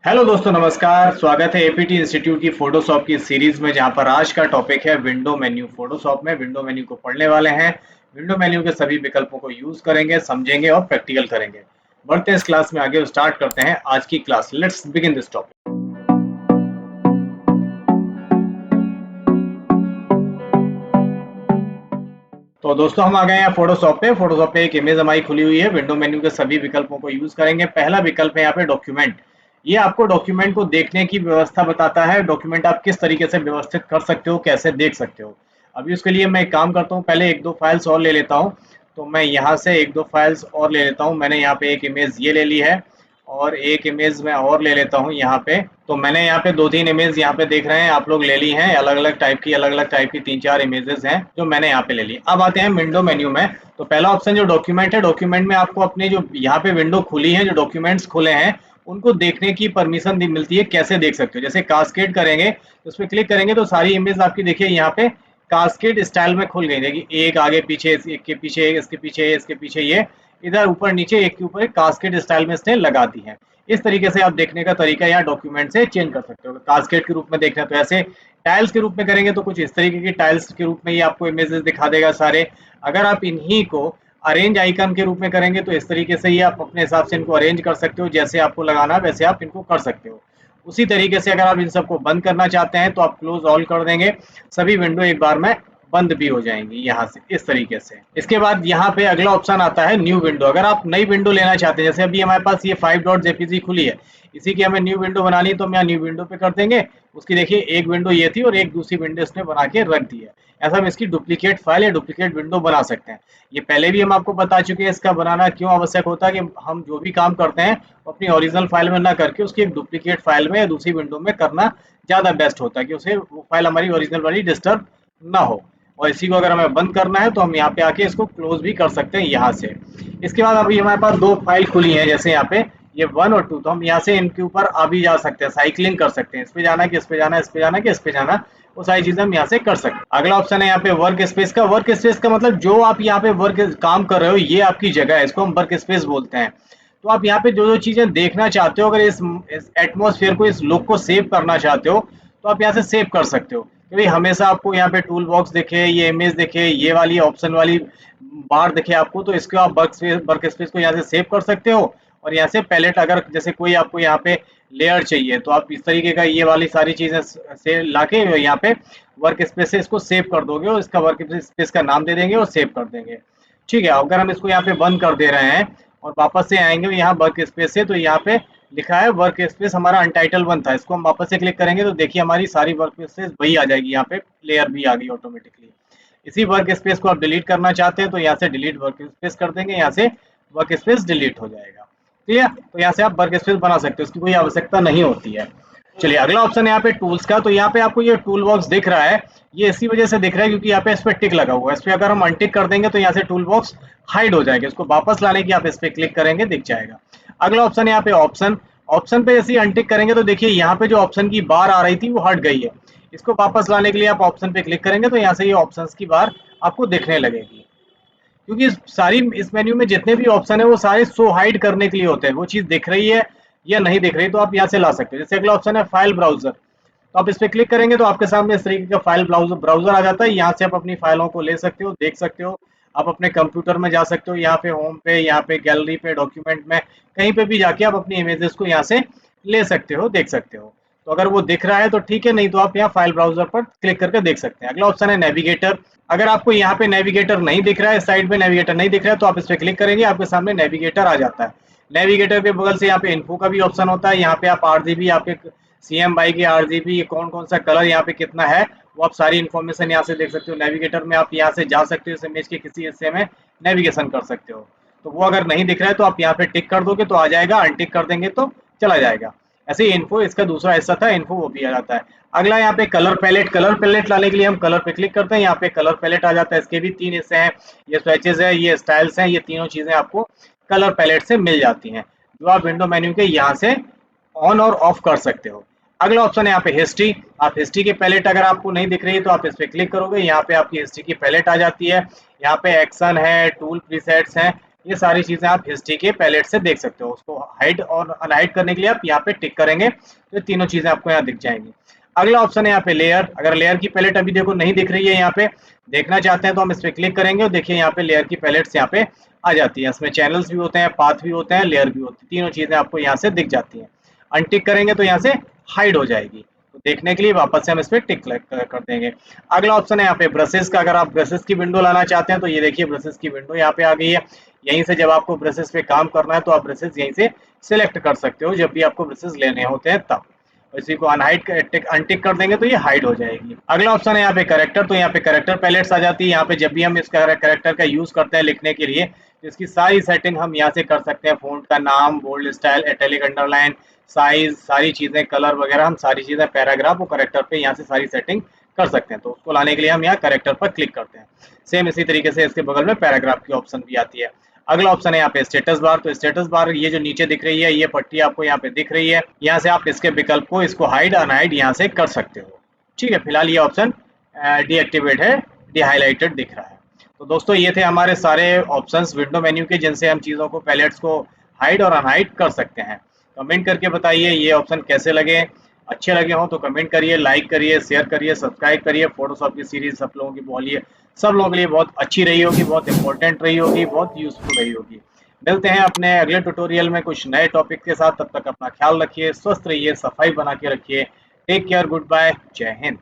Hello दोस्तों, नमस्कार। स्वागत है एपीटी इंस्टीट्यूट की फोटोशॉप की सीरीज में, जहां पर आज का टॉपिक है विंडो मेन्यू। फोटोशॉप में विंडो मेन्यू को पढ़ने वाले हैं। विंडो मेन्यू के सभी विकल्पों को यूज करेंगे, समझेंगे और प्रैक्टिकल करेंगे। बढ़ते हैं इस क्लास में आगे, स्टार्ट करते हैं आज की class. Let's begin this topic. तो दोस्तों, हम आ गए हैं फोटोशॉप पे। फोटोशॉप पे एक इमेज हमारी खुली हुई है। विंडो मेन्यू के सभी विकल्पों को यूज करेंगे। पहला विकल्प है यहाँ पे डॉक्यूमेंट। ये आपको डॉक्यूमेंट को देखने की व्यवस्था बताता है। डॉक्यूमेंट आप किस तरीके से व्यवस्थित कर सकते हो, कैसे देख सकते हो। अभी उसके लिए मैं एक काम करता हूँ, पहले एक दो फाइल्स और ले लेता हूँ। तो मैं यहाँ से एक दो फाइल्स और ले लेता हूँ। मैंने यहाँ पे एक इमेज ये ले ली है और एक इमेज मैं और ले लेता हूँ यहाँ पे। तो मैंने यहाँ पे दो तीन इमेज यहाँ पे देख रहे हैं आप लोग ले ली हैं। अलग अलग टाइप की तीन चार इमेजेस हैं जो मैंने यहाँ पे ले ली। अब आते हैं विंडो मेन्यू में। तो पहला ऑप्शन जो डॉक्यूमेंट है, डॉक्यूमेंट में आपको अपने जो यहाँ पे विंडो खुली है, जो डॉक्यूमेंट्स खुले हैं, उनको देखने की परमिशन मिलती है। कैसे देख सकते हो, जैसे कास्केड करेंगे तो उस पर क्लिक करेंगे तो सारी इमेज आपकी देखिए यहाँ पे कास्केड स्टाइल में खुल गई। देखिए एक आगे पीछे, एक के पीछे, इसके पीछे, इसके पीछे, ये इधर ऊपर नीचे एक के ऊपर एक कास्केड स्टाइल में इसने लगा दी है। इस तरीके से आप देखने का तरीका यहाँ डॉक्यूमेंट से चेंज कर सकते हो। कास्केड के रूप में देखना तो ऐसे, टाइल्स के रूप में करेंगे तो कुछ इस तरीके की टाइल्स के रूप में ये आपको इमेजेस दिखा देगा सारे। अगर आप इन्हीं को अरेंज आइकन के रूप में करेंगे तो इस तरीके से ये आप अपने हिसाब से इनको अरेंज कर सकते हो। जैसे आपको लगाना वैसे आप इनको कर सकते हो। उसी तरीके से अगर आप इन सबको बंद करना चाहते हैं तो आप क्लोज ऑल कर देंगे। सभी विंडो एक बार में बंद भी हो जाएंगी यहाँ से, इस तरीके से। इसके बाद यहाँ पे अगला ऑप्शन आता है न्यू विंडो। अगर आप नई विंडो लेना चाहते हैं, जैसे अभी हमारे पास ये 5.jpg खुली है, इसी की हमें न्यू विंडो बनानी है, तो हम यहाँ न्यू विंडो पे कर देंगे। उसकी देखिए एक विंडो ये थी और एक दूसरी विंडो इसने बना के रख दी है। ऐसा हम इसकी डुप्लीकेट फाइल या डुप्लीकेट विंडो बना सकते हैं। ये पहले भी हम आपको बता चुके हैं इसका बनाना क्यों आवश्यक होता है, कि हम जो भी काम करते हैं अपनी ओरिजिनल फाइल में ना करके उसकी एक डुप्लीकेट फाइल में या दूसरी विंडो में करना ज़्यादा बेस्ट होता है, कि उसे वो फाइल हमारी ओरिजिनल वाली डिस्टर्ब ना हो। और इसी को अगर हमें बंद करना है तो हम यहाँ पे आके इसको क्लोज भी कर सकते हैं यहाँ से। इसके बाद अभी हमारे पास दो फाइल खुली हैं, जैसे यहाँ पे ये 1 और 2, तो हम यहाँ से इनके ऊपर आ भी जा सकते हैं, साइक्लिंग कर सकते हैं। इस पे जाना कि इस पे जाना, इस पे जाना कि इस पे जाना, वो सारी चीजें हम यहाँ से कर सकते हैं। अगला ऑप्शन है यहाँ पे वर्क स्पेस का। वर्क स्पेस का मतलब जो आप यहाँ पे वर्क काम कर रहे हो, ये आपकी जगह है, इसको हम वर्क स्पेस बोलते हैं। तो आप यहाँ पे जो जो चीजें देखना चाहते हो, अगर इस एटमॉस्फेयर को, इस लुक को सेव करना चाहते हो, तो आप यहाँ से सेव कर सकते हो। क्योंकि हमेशा आपको यहाँ पे टूल बॉक्स दिखे, ये इमेज दिखे, ये वाली ऑप्शन वाली बार दिखे आपको, तो इसको आप वर्क स्पेस को यहाँ से सेव कर सकते हो। और यहाँ से पैलेट, अगर जैसे कोई आपको यहाँ पे लेयर चाहिए तो आप इस तरीके का ये वाली सारी चीजें से लाके यहाँ पे वर्क स्पेस से इसको सेव कर दोगे और इसका वर्क स्पेस का नाम दे देंगे और सेव कर देंगे। ठीक है। अगर हम इसको यहाँ पे बंद कर दे रहे हैं और वापस से आएंगे यहाँ वर्क स्पेस से, तो यहाँ पे लिखा है वर्क स्पेस हमारा अनटाइटल 1 था। इसको हम वापस से क्लिक करेंगे तो देखिए हमारी सारी वर्क स्पेस वही आ जाएगी। यहाँ पे लेयर भी आ गई ऑटोमेटिकली। इसी वर्क स्पेस को आप डिलीट करना चाहते हैं तो यहाँ से डिलीट वर्क स्पेस कर देंगे, यहाँ से वर्क स्पेस डिलीट हो जाएगा। ठीक है। तो यहाँ से आप वर्क स्पेस बना सकते हो, उसकी कोई आवश्यकता नहीं होती है। चलिए, अगला ऑप्शन है यहाँ पे टूल्स का। तो यहाँ पे आपको ये टूल बॉक्स दिख रहा है, ये इसी वजह से दिख रहा है क्योंकि यहाँ पे इस पे टिक लगा हुआ है। इस पे अगर हम अनटिक कर देंगे तो यहाँ से टूल बॉक्स हाइड हो जाएगा। इसको वापस लाने की आप इस पे क्लिक करेंगे, दिख जाएगा। अगला ऑप्शन है यहाँ पे ऑप्शन। ऑप्शन पे जैसे ही अनटिक करेंगे तो देखिए यहाँ पे जो ऑप्शन की बार आ रही थी वो हट गई है। इसको वापस लाने के लिए आप ऑप्शन पे क्लिक करेंगे तो यहाँ से ये ऑप्शंस की बार आपको दिखने लगेगी। क्योंकि सारी इस मेन्यू में जितने भी ऑप्शन है वो सारे शो हाइड करने के लिए होते हैं। वो चीज दिख रही है या नहीं दिख रही तो आप यहाँ से ला सकते हो। जैसे अगला ऑप्शन है फाइल ब्राउजर। तो आप इस पे क्लिक करेंगे तो आपके सामने इस तरीके का फाइल ब्राउजर आ जाता है। यहाँ से आप अपनी फाइलों को ले सकते हो, देख सकते हो। आप अपने कंप्यूटर में जा सकते हो, यहाँ पे होम पे, यहाँ पे गैलरी पे, डॉक्यूमेंट में, कहीं पे भी जाके आप अपनी इमेजेस को यहाँ से ले सकते हो, देख सकते हो। तो अगर वो दिख रहा है तो ठीक है, नहीं तो आप यहाँ फाइल ब्राउजर पर क्लिक करके देख सकते हैं। अगला ऑप्शन है नेविगेटर। अगर आपको यहाँ पे नेविगेटर नहीं दिख रहा है, साइड में नेविगेटर नहीं दिख रहा है, तो आप इस पे क्लिक करेंगे, आपके सामने नेविगेटर आ जाता है। नेविगेटर के बगल से यहाँ पे इन्फो का भी ऑप्शन होता है। यहाँ पे आप आरजीबी, आपके सीएम बाई के आरजीबी, कौन कौन सा कलर यहाँ पे कितना है, वो आप सारी इन्फॉर्मेशन यहाँ से देख सकते हो। नेविगेटर में आप यहाँ से जा सकते हो, इस इमेज के किसी हिस्से में नेविगेशन कर सकते हो। तो वो अगर नहीं दिख रहा है तो आप यहाँ पे टिक कर दोगे तो आ जाएगा, अनटिक कर देंगे तो चला जाएगा। ऐसे ही इन्फो, इसका दूसरा हिस्सा था इन्फो, वो भी आ जाता है। अगला यहाँ पे कलर पैलेट। कलर पैलेट लाने के लिए हम कलर पे क्लिक करते हैं, यहाँ पे कलर पैलेट आ जाता है। इसके भी 3 हिस्से हैं, ये स्विचेस है, ये स्टाइल्स हैं, ये तीनों चीजें आपको कलर पैलेट से मिल जाती हैं, जो आप विंडो मेन्यू के यहाँ से ऑन और ऑफ कर सकते हो। अगला ऑप्शन है यहाँ पे हिस्ट्री। आप हिस्ट्री की पैलेट अगर आपको नहीं दिख रही है तो आप इस पे क्लिक करोगे, यहाँ पे आपकी हिस्ट्री की पैलेट आ जाती है। यहाँ पे एक्शन है, टूल प्रीसेट्स हैं, ये सारी चीजें आप हिस्ट्री के पैलेट से देख सकते हो। उसको हाइड और अनहाइड करने के लिए आप यहाँ पे टिक करेंगे तो तीनों चीजें आपको यहाँ दिख जाएंगी। अगला ऑप्शन है यहाँ पे लेयर। अगर लेयर की पैलेट अभी देखो नहीं दिख रही है, यहाँ पे देखना चाहते हैं तो हम इस पर क्लिक करेंगे और देखिए यहाँ पे लेयर की पैलेट्स यहाँ पे आ जाती है। इसमें चैनल्स भी होते हैं, पाथ भी होते हैं, लेयर भी होती है, तीनों चीजें आपको यहाँ से दिख जाती हैं। अनटिक करेंगे तो यहाँ से हाइड हो जाएगी। तो देखने के लिए वापस से हम इस पर टिक कर देंगे। अगला ऑप्शन है यहाँ पे ब्रशेस का। अगर आप ब्रशेस की विंडो लाना चाहते हैं तो ये देखिए ब्रशेस की विंडो यहाँ पे आ गई है। यहीं से जब आपको ब्रशेस पे काम करना है तो आप ब्रशेस यहीं से सिलेक्ट कर सकते हो जब भी आपको ब्रशेस लेने होते हैं तब। इसी को अनटिक कर देंगे तो ये हाइड हो जाएगी। अगला ऑप्शन है यहाँ पे करेक्टर। तो यहाँ पे करेक्टर पैलेट्स आ जाती है। यहाँ पे जब भी हम इस करेक्टर का यूज करते हैं लिखने के लिए तो इसकी सारी सेटिंग हम यहाँ से कर सकते हैं। फ़ॉन्ट का नाम, bold style, italic, underline, size, सारी चीजें, कलर वगैरह, हम सारी चीजें पैराग्राफ और करेक्टर पे यहाँ से सारी सेटिंग कर सकते हैं। तो उसको लाने के लिए हम यहाँ करेक्टर पर क्लिक करते हैं। सेम इसी तरीके से इसके बगल में पैराग्राफ की ऑप्शन भी आती है। अगला ऑप्शन है यहाँ पे स्टेटस बार। तो स्टेटस बार ये जो नीचे दिख रही है, ये पट्टी आपको यहाँ पे दिख रही है। यहाँ से आप इसके विकल्प को, इसको हाइड अनहाइड यहाँ से कर सकते हो। ठीक है, फिलहाल ये ऑप्शन डीएक्टिवेट है, डीहाइलाइटेड दिख रहा है। तो दोस्तों ये थे हमारे सारे ऑप्शंस विंडो मेन्यू के जिनसे हम चीज़ों को, पैलेट्स को हाइड और अनहाइड कर सकते हैं। कमेंट करके बताइए ये ऑप्शन कैसे लगे। अच्छे लगे हों तो कमेंट करिए, लाइक करिए, शेयर करिए, सब्सक्राइब करिए। फोटोशॉप की सीरीज सब लोगों की बोलिए, सब लोगों के लिए बहुत अच्छी रही होगी, बहुत इंपॉर्टेंट रही होगी, बहुत यूजफुल रही होगी। मिलते हैं अपने अगले ट्यूटोरियल में कुछ नए टॉपिक के साथ। तब तक अपना ख्याल रखिए, स्वस्थ रहिए, सफाई बना के रखिए। टेक केयर, गुड बाय, जय हिंद।